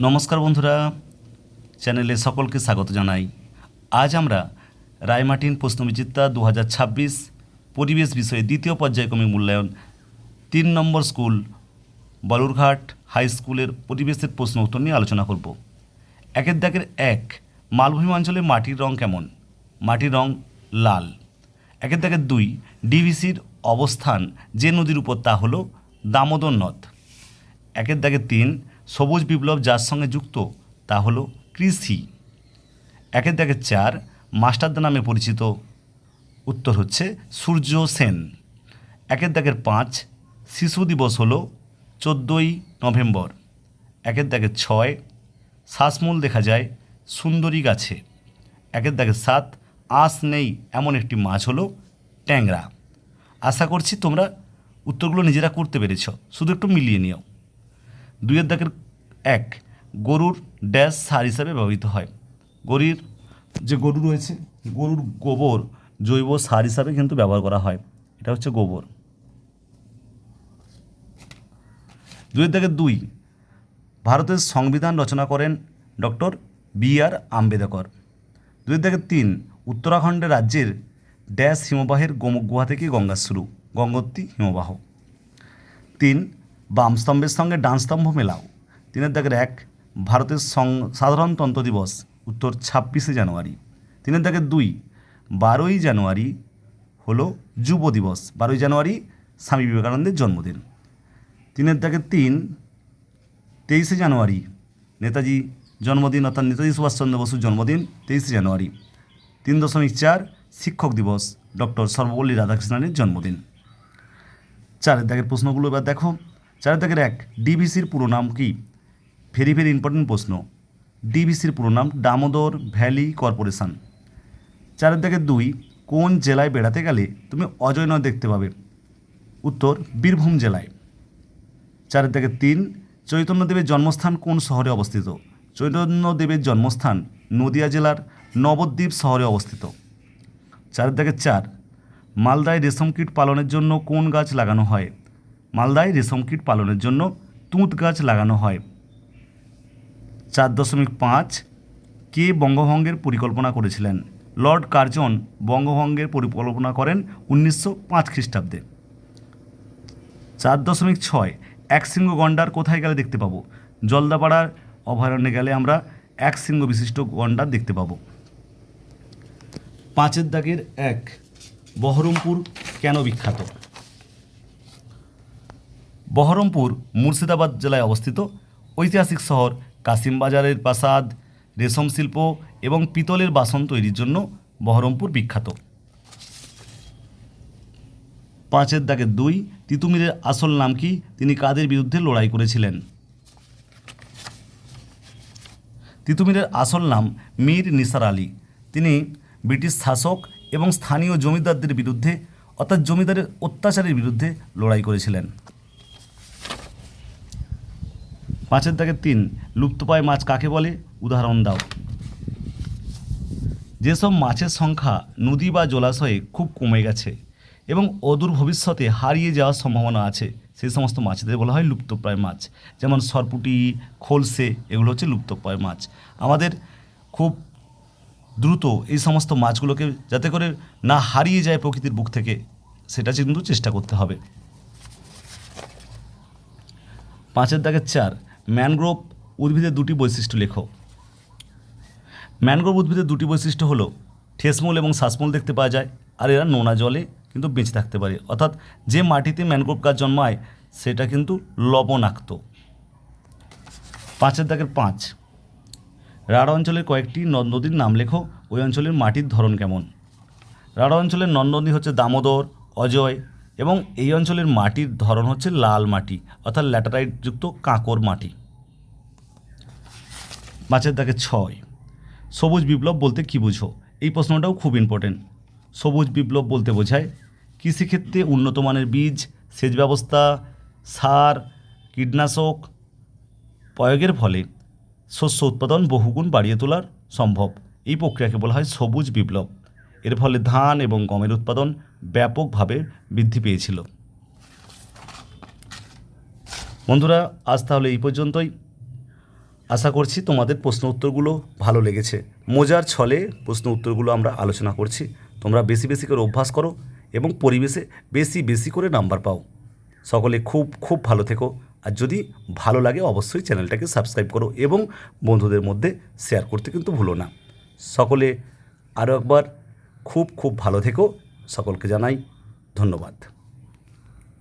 নমস্কার বন্ধুরা, চ্যানেলে সকলকে স্বাগত জানাই। আজ আমরা রায়মার্টিন প্রশ্নবিচিত্রা 2026 পরিবেশ বিষয়ে দ্বিতীয় পর্যায়ক্রমিক মূল্যায়ন 3 নম্বর স্কুল বালুরঘাট হাই স্কুলের পরিবেশের প্রশ্ন উত্তর নিয়ে আলোচনা করব। একের দাগের 1, মালভূমি অঞ্চলে মাটির রং কেমন? মাটির রং লাল। একের দাগের 2, ডিভিসির অবস্থান যে নদীর উপর তা হলো দামোদর নদ। একের দাগের 3, সবুজ বিপ্লব যার সঙ্গে যুক্ত তা হলো কৃষি। একের দাগের 4, মাস্টারদা নামে পরিচিত, উত্তর হচ্ছে সূর্য সেন। একের দাগের 5, শিশু দিবস হলো 14ই নভেম্বর। একের দাগের 6, শ্বাসমূল দেখা যায় সুন্দরী গাছে। একের দাগের 7, আঁশ নেই এমন একটি মাছ হলো ট্যাংরা। আশা করছি তোমরা উত্তরগুলো নিজেরা করতে পেরেছ, শুধু একটু মিলিয়ে নিও। 2 দাগের 1, গরুর ড্যাশ সার হিসাবে ব্যবহৃত হয়। গরু রয়েছে, গরুর গোবর জৈব সার হিসাবে কিন্তু ব্যবহার করা হয়, এটা হচ্ছে গোবর। 2 দাগের 2, ভারতের সংবিধান রচনা করেন ডক্টর বি.আর. আম্বেদকর। 2 দাগের 3, উত্তরাখণ্ডের রাজ্যের ড্যাশ হিমবাহের গোমুখ গুহা থেকে গঙ্গা শুরু, গঙ্গোত্রী হিমবাহ। 3, বাম স্তম্ভের সঙ্গে ডান স্তম্ভ মেলাও। 3 দাগের 1, ভারতের সাধারণতন্ত্র দিবস, উত্তর 26শে জানুয়ারি। 3 দাগের 2, 12ই জানুয়ারি হলো যুব দিবস, 12ই জানুয়ারি স্বামী বিবেকানন্দের জন্মদিন। 3 দাগের 3, 23শে জানুয়ারি নেতাজি জন্মদিন, অর্থাৎ নেতাজি সুভাষচন্দ্র বসুর জন্মদিন 23শে জানুয়ারি। 3.4, শিক্ষক দিবস, ডক্টর সর্বপল্লী রাধাকৃষ্ণনের জন্মদিন। 4 দাগের প্রশ্নগুলো এবার দেখো। 4 দাগের 1, ডিভিসির পুরো নাম কি? ভেরি ভেরি ইম্পর্টেন্ট প্রশ্ন। ডিভিসির পুরো নাম দামোদর ভ্যালি কর্পোরেশন। 4 দাগের 2, কোন জেলায় বেড়াতে গেলে তুমি অজয় নদ দেখতে পাবে? উত্তর বীরভূম জেলায়। 4 দাগের 3, চৈতন্যদেবের জন্মস্থান কোন শহরে অবস্থিত? চৈতন্যদেবের জন্মস্থান নদিয়া জেলার নবদ্বীপ শহরে অবস্থিত। 4 দাগের 4, মালদায় রেশম কীট পালনের জন্য কোন গাছ লাগানো হয়? মালদায় রেশম কীট পালনের জন্য তুঁত গাছ লাগানো হয়। 4.5, কে বঙ্গভঙ্গের পরিকল্পনা করেছিলেন? লর্ড কার্জন বঙ্গভঙ্গের পরিকল্পনা করেন 1905 খ্রিস্টাব্দে। 4.6, একশৃঙ্গ গন্ডার কোথায় গেলে দেখতে পাবো? জলদাপাড়ার অভয়ারণ্যে গেলে আমরা একশৃঙ্গ বিশিষ্ট গন্ডার দেখতে পাবো। 5 দাগের 1, বহরমপুর কেন বিখ্যাত? বহরমপুর মুর্শিদাবাদ জেলায় অবস্থিত ঐতিহাসিক শহর। কাশিমবাজারের প্রাসাদ, রেশম শিল্প এবং পিতলের বাসন তৈরির জন্য বহরমপুর বিখ্যাত। 5 দাগের 2, তিতুমিরের আসল নাম কি? তিনি কাদের বিরুদ্ধে লড়াই করেছিলেন? তিতুমিরের আসল নাম মীর নিসার আলী। তিনি ব্রিটিশ শাসক এবং স্থানীয় জমিদারদের বিরুদ্ধে, অর্থাৎ জমিদারের অত্যাচারের বিরুদ্ধে লড়াই করেছিলেন। 5 দাগের 3, লুপ্তপ্রায় মাছ কাকে বলে? উদাহরণ দাও। যেসব মাছের সংখ্যা নদী বা জলাশয়ে খুব কমে গেছে এবং অদূর ভবিষ্যতে হারিয়ে যাওয়ার সম্ভাবনা আছে, সেই সমস্ত মাছদের বলা হয় লুপ্তপ্রায় মাছ। যেমন সরপুঁটি, খোলসে, এগুলো হচ্ছে লুপ্তপ্রায় মাছ। আমাদের খুব দ্রুত এই সমস্ত মাছগুলোকে যাতে করে না হারিয়ে যায় প্রকৃতির বুক থেকে, সেটা কিন্তু চেষ্টা করতে হবে। 5 দাগের 4, ম্যানগ্রোভ উদ্ভিদের 2টি বৈশিষ্ট্য লেখো। ম্যানগ্রোভ উদ্ভিদের 2টি বৈশিষ্ট্য হলো ঠেসমূল এবং শ্বাসমূল দেখতে পাওয়া যায়, আর এরা নোনা জলে কিন্তু বেঁচে থাকতে পারে, অর্থাৎ যে মাটিতে ম্যানগ্রোভ গাছ জন্মায় সেটা কিন্তু লবণাক্ত। 5 দাগের 5, রাঢ় অঞ্চলের কয়েকটি নদ নদীর নাম লেখো। ওই অঞ্চলের মাটির ধরন কেমন? রাঢ় অঞ্চলের নদ নদী হচ্ছে দামোদর, অজয়, এবং এই অঞ্চলের মাটির ধরন হচ্ছে লাল মাটি, অর্থাৎ ল্যাটারাইট যুক্ত কাঁকর মাটি। 5 দাগের 6, সবুজ বিপ্লব বলতে কী বুঝো? এই প্রশ্নটাও খুব ইম্পর্টেন্ট। সবুজ বিপ্লব বলতে বোঝায় কৃষিক্ষেত্রে উন্নত মানের বীজ, সেচ ব্যবস্থা, সার, কীটনাশক প্রয়োগের ফলে শস্য উৎপাদন বহুগুণ বাড়িয়ে তোলার সম্ভব। এই প্রক্রিয়াকে বলা হয় সবুজ বিপ্লব। এর ফলে ধান এবং গমের উৎপাদন ব্যাপকভাবে বৃদ্ধি পেয়েছিল। বন্ধুরা, আজ তাহলে এই পর্যন্তই। আশা করছি তোমাদের প্রশ্ন উত্তরগুলো ভালো লেগেছে। মজার ছলে প্রশ্ন উত্তরগুলো আমরা আলোচনা করছি। তোমরা বেশি বেশি করে অভ্যাস করো এবং পরিবেশে বেশি বেশি করে নাম্বার পাও। সকলে খুব খুব ভালো থেকো। আর যদি ভালো লাগে অবশ্যই চ্যানেলটাকে সাবস্ক্রাইব করো এবং বন্ধুদের মধ্যে শেয়ার করতে কিন্তু ভুলো না। সকলে আরও একবার খুব খুব ভালো থেকো। সকলকে জানাই ধন্যবাদ।